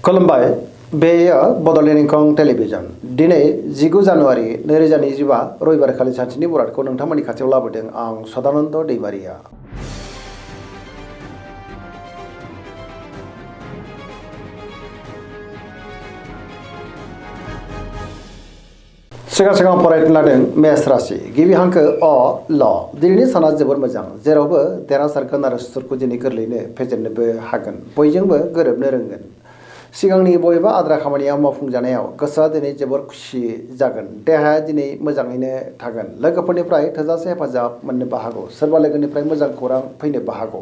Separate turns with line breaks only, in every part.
खुलुमबाय बेयो बड'लेण्ड इंखं टेलिभिजन दिनै 19 जानुवारि 2025 रबिबारखालि सानसेनि बरादखौ नोंथांमोननि खाथियाव लाबोदों आं सदानन्द दैमारिया। सिगां फरायनो लादों मेष राशि गिबि हांखो अ ल दिनैनि साना जोबोर मोजां जेरावबो देरहासारगोन आरो सुथुरखौ दिनै गोरलैयैनो फेजेननोबो हागोन बयजोंबो गोरोबनो रोंगोन। सिगांनि बबेबा आद्रा खामानियाव मावफुंजानायाव गोसोआ दिनै जोबोर खुसि जागोन देहाया दिनै मोजाङैनो थागोन लोगोफोरनिफ्राय थोजासे हेफाजाब मोननोबो हागौ सोरबा लोगोनिफ्राय मोजां खौरां फैनोबो हागौ।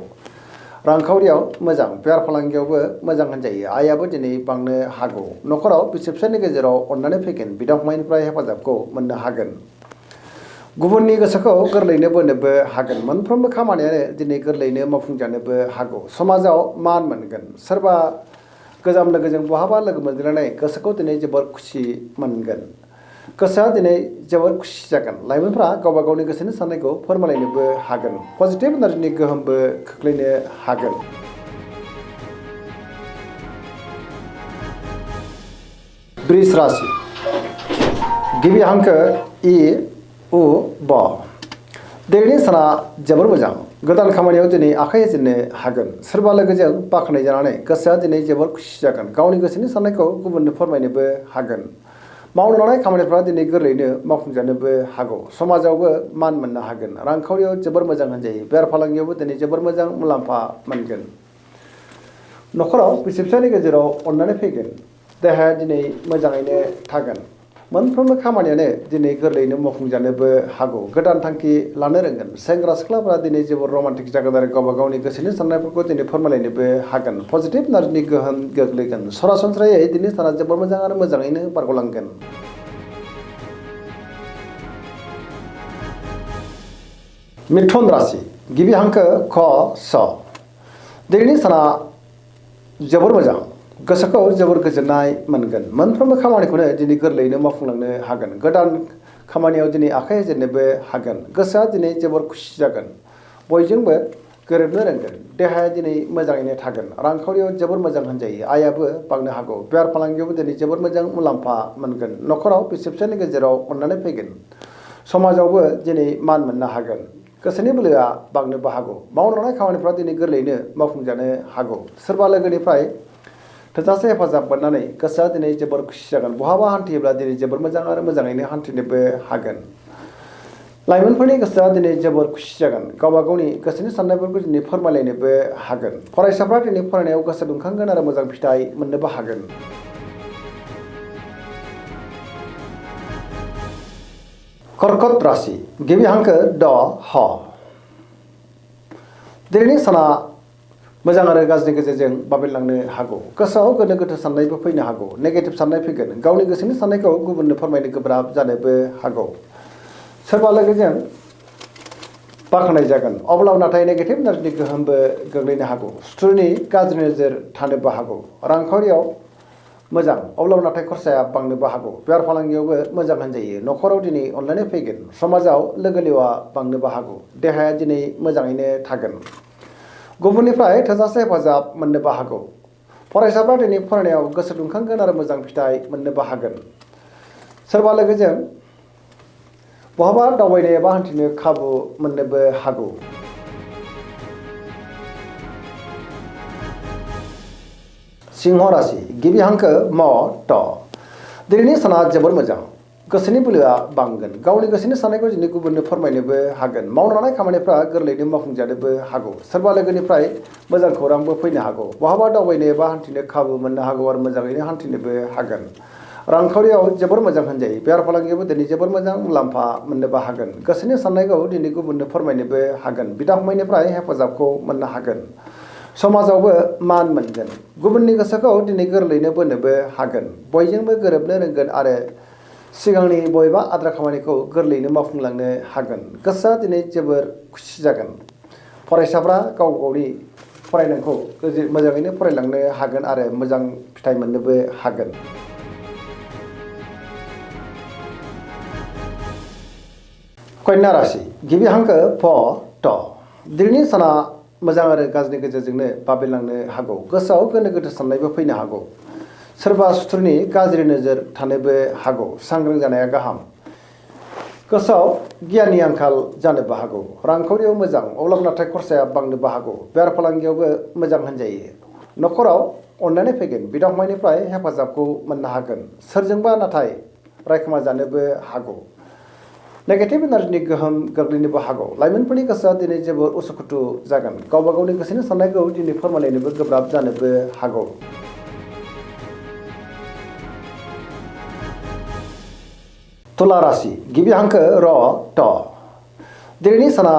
रांखावरियाव मोजां बेफार फालांगियावबो मोजां होनजायो आयाबो दिनै बांनो हागौ नखराव बिसि फिसायनि गेजेराव अननानै फैगोन बिदा फंबायनिफ्राय हेफाजाबखौ मोननो हागोन। गुबुननि गोसोखौ गोरलैयैनो बोनोबो हागोन मोनफ्रोमबो खामानियानो दिनै गोरलैयैनो मावफुंजानोबो हागौ समाजाव मान मोनगोन सोरबा गोजाम लोगोजों बहाबा लोगो मोनज्लायनाय गोसोखौ दिनै जोबोर खुसि मोनगोन गोसोआ दिनै जोबोर खुसि जागोन लाइमोनफ्रा गावबा गावनि गोसोनि साननायखौ फोरमायलायनोबो हागोन पजिटिभ एनार्जिनि गोहोमबो खोख्लैनो हागोन। वृष राशि गिबि हांखो इ उ ब दिनैनि साना जोबोर मोजां गोदान खामानियाव दिनै आखाइ होजेननो हागोन सोरबा लोगोजों बाख्नाय जानानै गोसोआ दिनै जोबोर खुसि जागोन गावनि गोसोनि साननायखौ गुबुननो फोरमायनोबो हागोन मावनो लानाय खामानिफ्रा दिनै गोरलैयैनो मावफुंजानोबो हागौ समाजावबो मान मोननो हागोन रांखावरियाव जोबोर मोजां होनजायो बेफार फालांगियावबो दिनै जोबोर मोजां मुलाम्फा मोनगोन। नखराव बिसि फिसायनि गेजेराव अननानै फैगोन देहाया दिनै मोजाङैनो थागोन मोनफ्रोमबो खामानियानो दिनै गोरलैयैनो मावफुंजानोबो हागौ गोदान थांखि लानो रोंगोन सेंग्रा सिख्लाफोरा दिनै जोबोर रमान्टिक जागोन आरो गावबा गावनि गोसोनि साननायफोरखौ दिनै फोरमायलायनोबो हागोन पजिटिभ एनार्जिनि गोहोम गोग्लैगोन सरासनस्रायै दिनै साना जोबोर मोजां आरो मोजाङैनो बारग'लांगोन। मिथुन राशि गिबि हांखो ख स दिनैनि साना जोबोर मोजां गोसोखौ जोबोर गोजोननाय मोनगोन मोनफ्रोमबो खामानिखौनो दिनै गोरलैयैनो मावफुंलांनो हागोन गोदान खामानियाव दिनै आखाइ होजेननोबो हागोन गोसोआ दिनै जोबोर खुसि जागोन बयजोंबो गोरोबनो रोंगोन देहाया दिनै मोजाङैनो थागोन रांखावरियाव जोबोर मोजां होनजायो आयाबो बांनो हागौ बेफार फालांगियावबो दिनै जोबोर मोजां मुलाम्फा मोनगोन नखराव बिसि फिसायनि गेजेराव अननानै फैगोन समाजावबो दिनै मान मोननो हागोन गोसोनि बोलोआ बांनोबो हागौ मावनो लानाय खामानिफ्रा दिनै गोरलैयैनो मावफुंजानो हागौ सोरबा लोगोनिफ्राय थोजासे हेफाजाब मोननानै गोसोआ दिनै जोबोर खुसि जागोन बहाबा हान्थियोब्ला दिनै जोबोर मोजां आरो मोजाङैनो हान्थिनोबो हागोन। लाइमोनफोरनि गोसोआ दिनै जोबोर खुसि जागोन गावबा गावनि गोसोनि साननायफोरखौ दिनै फोरमायलायनोबो हागोन फरायसाफ्रा दिनै फरायनायाव गोसो दुंखांगोन आरो मोजां फिथाइ मोननोबो हागोन। कर्कट राशि गिबि हांखो ड ह दिनैनि साना मोजां आरो गाज्रिनि गेजेरजों बाबेनलांनो हागौ गोसोआव गोनो गोथो साननायबो फैनो हागौ नेगेटिभ साननाय फैगोन गावनि गोसोनि साननायखौ गुबुननो फोरमायनो गोब्राब जानोबो हागौ सोरबा लोगोजों बाख्नाय जागोन अब्लाबो नाथाय नेगेटिभ एनार्जिनि गोहोमबो गोग्लैनो हागौ सुथुरनि गाज्रि नोजोर थानोबो हागौ रांखावरियाव मोजां अब्लाबो नाथाय खरसाया बांनोबो हागौ बेफार फालांगियावबो मोजां होनजायो नखराव दिनै अनलायनाय फैगोन समाजाव लोगो लेवा बांनोबो हागौ देहाया दिनै मोजाङैनो थागोन गुबुननिफ्राय थोजासे हेफाजाब मोननोबो हागौ फरायसाफ्रा दिनै फरायनायाव गोसो दुंखांगोन आरो मोजां फिथाइ मोननोबो हागोन सोरबा लोगोजों बहाबा दावबायनो एबा हान्थिनो खाबु मोननोबो हागौ। सिंह राशि गिबि हांखो म ट दिनैनि साना जोबोर मोजां गोसोनि बोलोआ बांगोन गावनि गोसोनि साननायखौ दिनै गुबुननो फोरमायनोबो हागोन मावनो लानाय खामानिफ्रा गोरलैयैनो मावफुंजानोबो हागौ सोरबा लोगोनिफ्राय मोजां खौरांबो फैनो हागौ बहाबा दावबायनो एबा हान्थिनो खाबु मोननो हागौ आरो मोजाङैनो हान्थिनोबो हागोन रांखावरियाव जोबोर मोजां होनजायो बेफार फालांगियावबो दिनै जोबोर मोजां मुलाम्फा मोननोबो हागोन गोसोनि साननायखौ दिनै गुबुननो फोरमायनोबो हागोन बिदा फंबायनिफ्राय हेफाजाबखौ मोननो हागोन समाजावबो मान मोनगोन गुबुननि गोसोखौ दिनै गोरलैयैनो बोनोबो हागोन बयजोंबो गोरोबनो रोंगोन आरो सिगांनि बबेबा आद्रा खामानिखौ गोरलैयैनो मावफुंलांनो हागोन गोसोआ दिनै जोबोर खुसि जागोन फरायसाफ्रा गाव गावनि फरायनायखौ मोजाङैनो फरायलांनो हागोन आरो मोजां फिथाइ मोननोबो हागोन। कन्या राशि गिबि हांखो फ ट दिनैनि साना मोजां आरो गाज्रिनि गेजेरजोंनो बाबेनलांनो हागौ गोसोआव गोनो गोथो साननायबो फैनो हागौ सोरबा सुथुरनि गाज्रि नोजोर थानोबो हागौ सांग्रां जानाया गाहाम गोसोआव गियाननि आंखाल जानोबो हागौ रांखावरियाव मोजां अब्लाबो नाथाय खरसाया बांनोबो हागौ बेफार फालांगियावबो मोजां होनजायो न'खराव अननानै फैगोन बिदा फंबायनिफ्राय हेफाजाबखौ मोननो हागोन सोरजोंबा नाथाय रायखोमा जानोबो हागौ नेगेटिभ एनार्जिनि गोहोम गोग्लैनोबो हागौ लाइमोनफोरनि गोसोआ दिनै जोबोर उसुखुथु जागोन गावबा गावनि गोसोनि साननायखौ दिनै फोरमायलायनोबो गोब्राब जानोबो हागौ तुला राशि गिबि हांखो र ट दिनैनि साना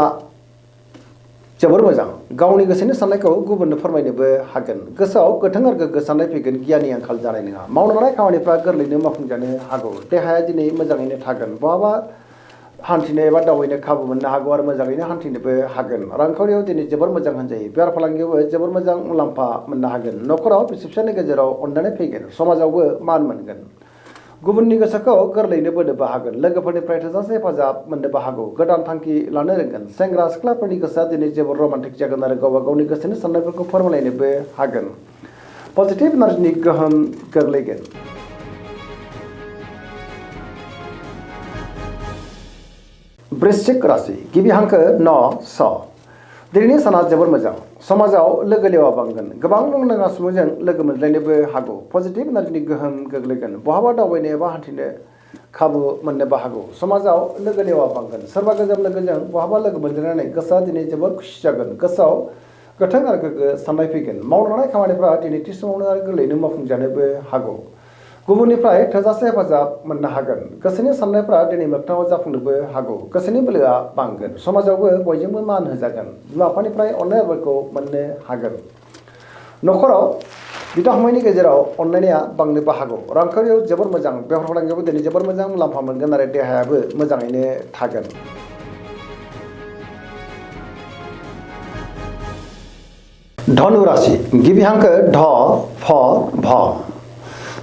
जोबोर मोजां गावनि गोसोनि साननायखौ गुबुननो फोरमायनोबो हागोन गोसोआव गोथों आरो गोग्गो साननाय फैगोन गियाननि आंखाल जानाय नङा मावनो लानाय खामानिफ्रा गोरलैनो मावफुंजानो हागौ देहाया दिनै मोजाङैनो थागोन बहाबा हान्थिनो एबा दावबायनो खाबु मोननो हागौ आरो मोजाङैनो हान्थिनोबो हागोन रांखावरियाव दिनै जोबोर मोजां होनजायो बेफार फालांगियावबो जोबोर मोजां मुलाम्फा मोननो हागोन न'खराव बिसि फिसायनि गेजेराव अननानै फैगोन समाजावबो मान मोनगोन गुबुननि गोसोखौ गोरलैनो बोनोबो हागोन लोगोफोरनिफ्राय थोजासे हेफाजाब मोननोबो हागौ गोदान थांखि लानो रोंगोन सेंग्रा सिख्लाफोरनि गोसोआ दिनै जोबोर रमान्टिक जागोन आरो गावबा गावनि गोसोनि साननायफोरखौ फोरमायलायनोबो हागोन पजिटिभ एनार्जिनि गोहोम गोग्लैगोन वृश्चिक राशि गिबि हांखो न स दिनैनि साना जोबोर मोजां समाजाव लोगो लेवा बांगोन गोबां मुंदांखा सुबुंजों लोगो मोनज्लायनोबो हागौ पजिटिभ एनार्जिनि गोहोम गोग्लैगोन बहाबा दावबायनो एबा हान्थिनो खाबु मोननोबो हागौ समाजाव लोगो लेवा बांगोन सोरबा गोजाम लोगोजों बहाबा लोगो मोनज्लायनानै गोसोआ दिनै जोबोर खुसि जागोन गोसोआव गोथों आरो गोग्गो साननाय फैगोन मावनो लानाय खामानिफ्रा दिनै थि समावनो आरो गोरलैनो मावफुंजानोबो हागौ गुबुननिफ्राय थोजासे हेफाजाब मोननो हागोन गोसोनि साननायफ्रा दिनै मोगथाङाव जाफुंनोबो हागौ गोसोनि बोलोआ बांगोन समाजावबो बयजोंबो मान होजागोन बिमा बिफानिफ्राय अननायफोरखौ मोननो हागोन न'खराव बिदा फंबायनि गेजेराव अनलायनाया बांनोबो हागौ रांखावरियाव जोबोर मोजां बेफार फालांगियावबो दिनै जोबोर मोजां मुलाम्फा मोनगोन आरो देहायाबो मोजाङैनो थागोन धनु राशि गिबि हांखो ध फ भ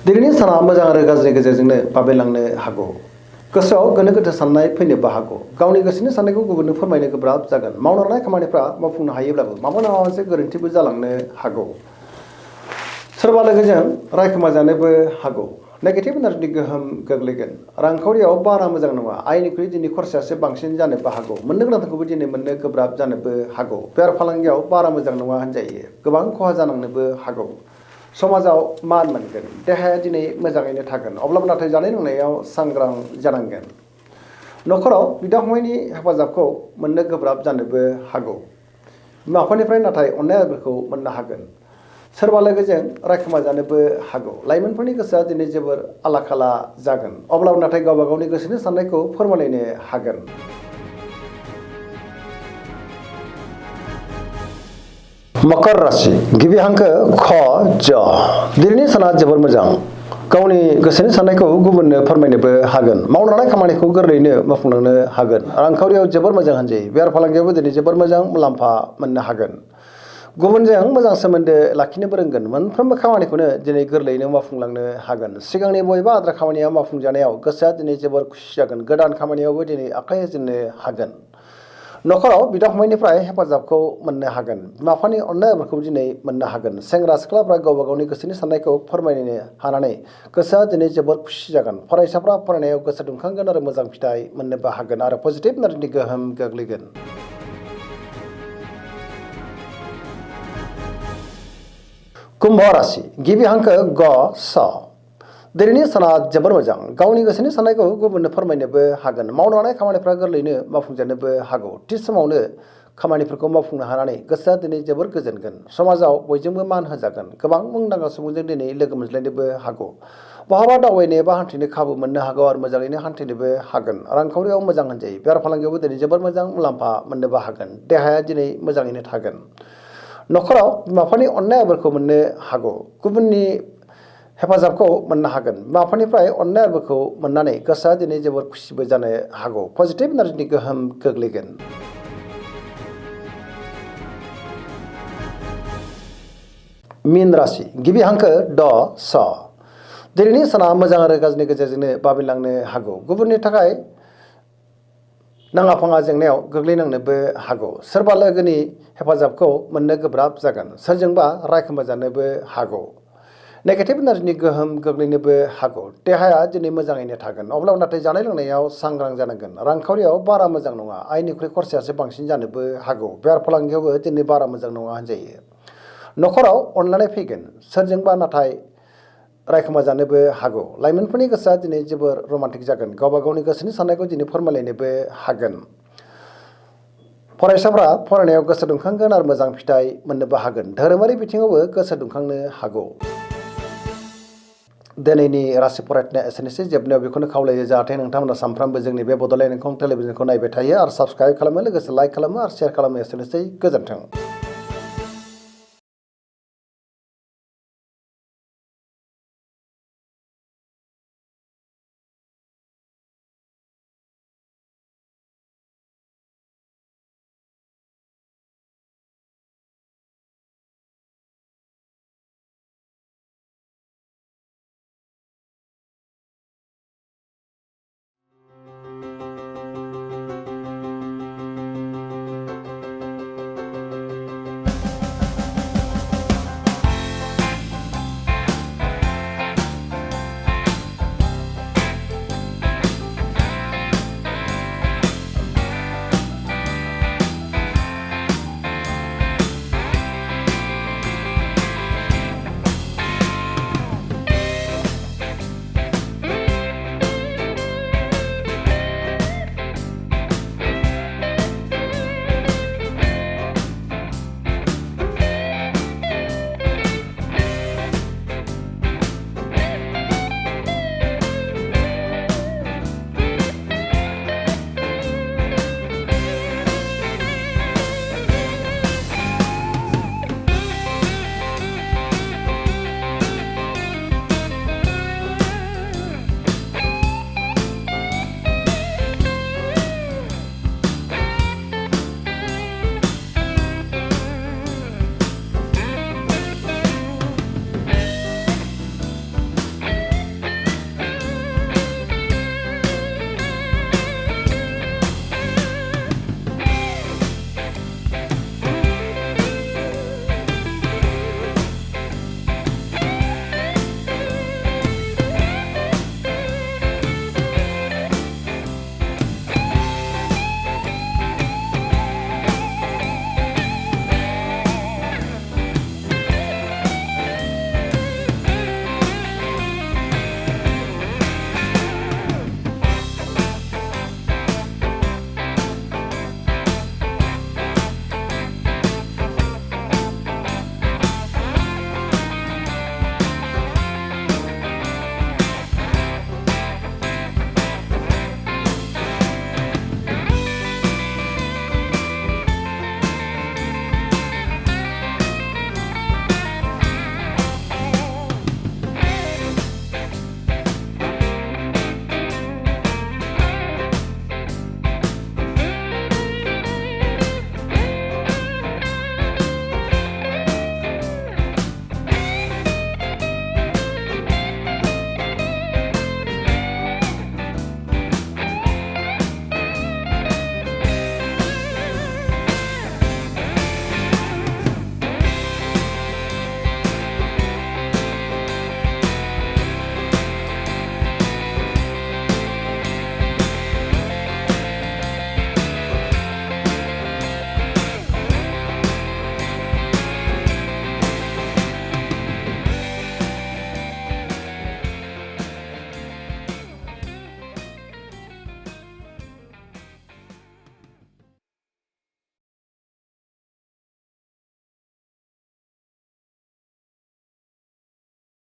दिनैनि साना मोजां आरो गाज्रिनि गेजेरजोंनो बाबेलांनो हागौ गोसोआव गोनो गोथो साननाय फैनोबो हागौ गावनि गोसोनि साननायखौ गुबुननो फोरमायनो गोब्राब जागोन मावनो लानाय खामानिफ्रा मावफुंनो हायोब्लाबो माबा नङा मोनसे गोरोन्थिबो जालांनो हागौ सोरबा लोगोजों रायखोमा जानोबो हागौ नेगेटिभ एनार्जिनि गोहोम गोग्लैगोन रांखावरियाव बारा मोजां नङा आयनिख्रुइ दिनै खरसायासो बांसिन जानोबो हागौ मोननो गोनांखौबो दिनै मोननो गोब्राब जानोबो हागौ बेफार फालांगियाव बारा मोजां नङा होनजायो गोबां खहा जानांनोबो हागौ समाजाव मान मोनगोन देहाया दिनै मोजाङैनो थागोन अब्लाबो नाथाय जानाय लोंनायाव सांग्रां जानांगोन न'खराव बिदा फंबायनि हेफाजाबखौ मोननो गोब्राब जानोबो हागौ बिमा बिफानिफ्राय नाथाय अननायफोरखौ मोननो हागोन सोरबा लोगोजों रायखोमा जानोबो हागौ लाइमोनफोरनि गोसोआ दिनै जोबोर आला खाला जागोन अब्लाबो नाथाय गावबा गावनि गोसोनि साननायखौ फोरमायलायनो हागोन मकर राशि गिबि हांखो ख ज दिनैनि साना जोबोर मोजां गावनि गोसोनि साननायखौ गुबुननो फोरमायनोबो हागोन मावनो लानाय खामानिखौ गोरलैयैनो मावफुंलांनो हागोन रांखावरियाव जोबोर मोजां होनजायो बेफार फालांगियावबो दिनै जोबोर मोजां मुलाम्फा मोननो हागोन गुबुनजों मोजां सोमोन्दो लाखिनोबो रोंगोन मोनफ्रोमबो खामानिखौनो दिनै गोरलैयैनो मावफुंलांनो हागोन सिगांनि बबेबा आद्रा खामानिया मावफुंजानायाव गोसोआ दिनै जोबोर खुसि जागोन गोदान खामानियावबो दिनै आखाइ होजेननो हागोन न'खराव बिदा फंबायनिफ्राय हेफाजाबखौ मोननो हागोन बिमा बिफानि अननायफोरखौ दिनै मोननो हागोन सेंग्रा सिख्लाफ्रा गावबा गावनि गोसोनि साननायखौ फोरमायनो हानानै गोसोआ दिनै जोबोर खुसि जागोन फरायसाफ्रा फरायनायाव गोसो दुंखांगोन आरो मोजां फिथाइ मोननोबो हागोन आरो पजिटिभ एनार्जिनि गोहोम गोग्लैगोन कुम्भ राशि गिबि हांखो ग स दिनैनि साना जोबोर मोजां गावनि गोसोनि साननायखौ गुबुननो फोरमायनोबो हागोन मावनो लानाय खामानिफ्रा गोरलैयैनो मावफुंजानोबो हागौ थि समावनो खामानिफोरखौ मावफुंनो हानानै गोसोआ दिनै जोबोर गोजोनगोन समाजाव बयजोंबो मान होजागोन गोबां मुंदांखा सुबुंजों दिनै लोगो मोनज्लायनोबो हागौ बहाबा दावबायनो एबा हान्थिनो खाबु मोननो हागौ आरो मोजाङैनो हान्थिनोबो हागोन रांखावरियाव मोजां होनजायो बेफार फालांगियावबो दिनै जोबोर मोजां मुलाम्फा मोननोबो हागोन देहाया दिनै मोजाङैनो थागोन न'खराव बिमा बिफानि अननायफोरखौ मोननो हागौ गुबुननि हेफाजाबखौ मोननो हागोन बिमा बिफानिफ्राय अननायफोरखौ मोननानै गोसोआ दिनै जोबोर खुसिबो जानो हागौ पजिटिभ एनार्जिनि गोहोम गोग्लैगोन मीन राशि गिबि हांखो ड स दिनैनि साना मोजां आरो गाज्रिनि गेजेरजोंनो बाबेनलांनो हागौ गुबुननि थाखाय नाङा फाङा जेंनायाव गोग्लैनांनोबो हागौ सोरबा लोगोनि हेफाजाबखौ मोननो गोब्राब जागोन सोरजोंबा रायखोमा जानोबो हागौ नेगेटिभ एनार्जिनि गोहोम गोग्लैनोबो हागौ। देहाया दिनै मोजाङैनो थागोन, अब्लाबो नाथाय जानाय लोंनायाव सांग्रां जानांगोन। रांखावरियाव बारा मोजां नङा, आयनिख्रुइ खरसायासो बांसिन जानोबो हागौ। बेफार फालांगियावबो दिनै बारा मोजां नङा होनजायो। न'खराव अनलायनाय फैगोन, सोरजोंबा नाथाय रायखोमा जानोबो हागौ। लाइमोनफोरनि गोसोआ दिनै जोबोर रमान्टिक जागोन, गावबा गावनि गोसोनि साननायखौ दिनै फोरमायलायनोबो हागोन। फरायसाफ्रा फरायनायाव गोसो दुंखांगोन आरो मोजां फिथाइ मोननोबो हागोन। धोरोमारि बिथिङावबो गोसो दुंखांनो हागौ। दिनैनि राशि फरायनाया एसेनोसै। जोबनायाव बेखौनो खावलायो जाहाथे नोंथांमोना सानफ्रामबो जोंनि बे बड'लेण्ड इंखं टेलिभिजनखौ नायबाय थायो आरो साबस्क्राइब खालामो, लोगोसे लाइक खालामो आरो शेयार खालामो। एसेनोसै, गोजोन्थों।